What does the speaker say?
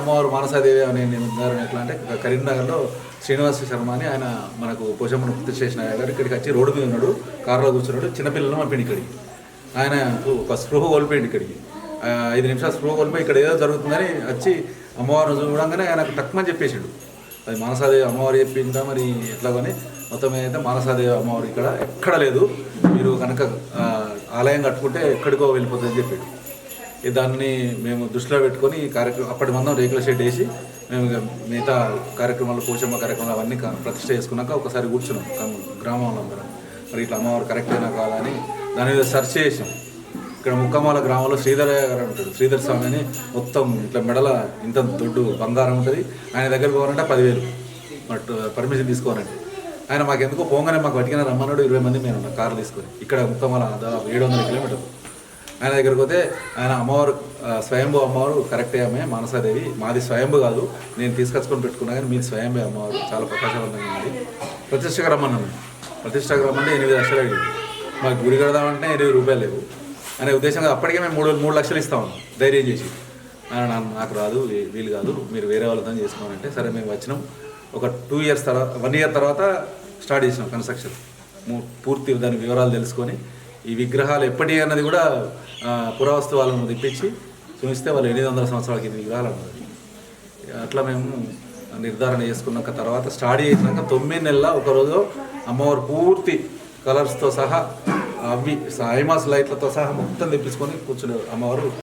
అమ్మవారు మానసాదేవి అనే నిర్ధారణ ఎట్లా అంటే కరీంనగర్లో శ్రీనివాస శర్మ అని ఆయన మనకు పోషమ్మను ప్రతిష్ఠ చేసిన గారు ఇక్కడికి వచ్చి రోడ్డు మీద ఉన్నాడు, కారులో కూర్చున్నాడు, చిన్నపిల్లలను పంపిండి ఇక్కడికి. ఆయన ఒక స్పృహ కోల్పోయింది ఇక్కడికి. 5 నిమిషాలు స్పృహ కోల్పోయి ఇక్కడ ఏదో జరుగుతుందని వచ్చి అమ్మవారిని చూడంగానే ఆయనకు టక్మని చెప్పేసాడు. అది మానసాదేవి అమ్మవారు చెప్పిందా మరి ఎట్లా కానీ మొత్తం అయితే మానసాదేవి అమ్మవారు ఇక్కడ ఎక్కడ లేదు, మీరు కనుక ఆలయం కట్టుకుంటే ఎక్కడికో వెళ్ళిపోతుందని చెప్పాడు. దాన్ని మేము దృష్టిలో పెట్టుకొని ఈ కార్యక్రమం అప్పటి మందం రేకుల షెడ్ వేసి మేము మిగతా కార్యక్రమాలు పోషమ్మ కార్యక్రమాలు అవన్నీ ప్రతిష్ఠ చేసుకున్నాక ఒకసారి కూర్చున్నాం గ్రామంలో అందరం. మరి ఇట్లా అమ్మవారు కరెక్ట్ అయినా కాదని దాని మీద సెర్చ్ చేసాం. ఇక్కడ ముక్కమాల గ్రామంలో శ్రీధర్ గారు ఉంటాడు, శ్రీధర్ స్వామి అని మొత్తం ఇట్లా మెడల ఇంత దొడ్డు బంగారం ఉంటుంది. ఆయన దగ్గర పోవాలంటే 10,000 బట్ పర్మిషన్ తీసుకోవాలంటే ఆయన మాకు ఎందుకో పోగానే మాకు పట్టుకుని రమ్మన్నాడు. 20 మంది మేము ఉన్నాం కార్లు తీసుకొని. ఇక్కడ ముక్కమాల 700 కిలోమీటర్లు. ఆయన దగ్గరికి పోతే ఆయన అమ్మవారు స్వయంభూ అమ్మవారు కరెక్టే అమ్మే మానసాదేవి, మాది స్వయంభూ కాదు, నేను తీసుకొచ్చుకొని పెట్టుకున్నా కానీ మీది స్వయంభూ అమ్మవారు చాలా ప్రకాశవంతంగా ఉంది, ప్రతిష్టకు రమ్మన్నాను. ప్రతిష్టకు రమ్మంటే 8 లక్షలు అడిగింది. మాకు గుడి కడదామంటే 20 రూపాయలు లేవు అనే ఉద్దేశంగా అప్పటికే మేము 3 లక్షలు ఇస్తాము ధైర్యం చేసి. నాకు రాదు, వీలు కాదు, మీరు వేరే వాళ్ళతో చేసుకోవాలంటే సరే మేము వచ్చినాం. ఒక 2 ఇయర్స్ తర్వాత 1 ఇయర్ తర్వాత స్టార్ట్ చేసినాం కన్స్ట్రక్షన్. పూర్తి దాని వివరాలు తెలుసుకొని ఈ విగ్రహాలు ఎప్పటి అన్నది కూడా పురావస్తు వాళ్ళను తెప్పించి చూపిస్తే వాళ్ళు 800 సంవత్సరాల కింద విగ్రహాలు అన్నది. అట్లా మేము నిర్ధారణ చేసుకున్నాక తర్వాత స్టార్ట్ చేసినాక 9 నెలల ఒకరోజు అమ్మవారు పూర్తి కలర్స్తో సహా అవి ఐమాస్ లైట్లతో సహా మొత్తం తెప్పించుకొని కూర్చునే అమ్మవారు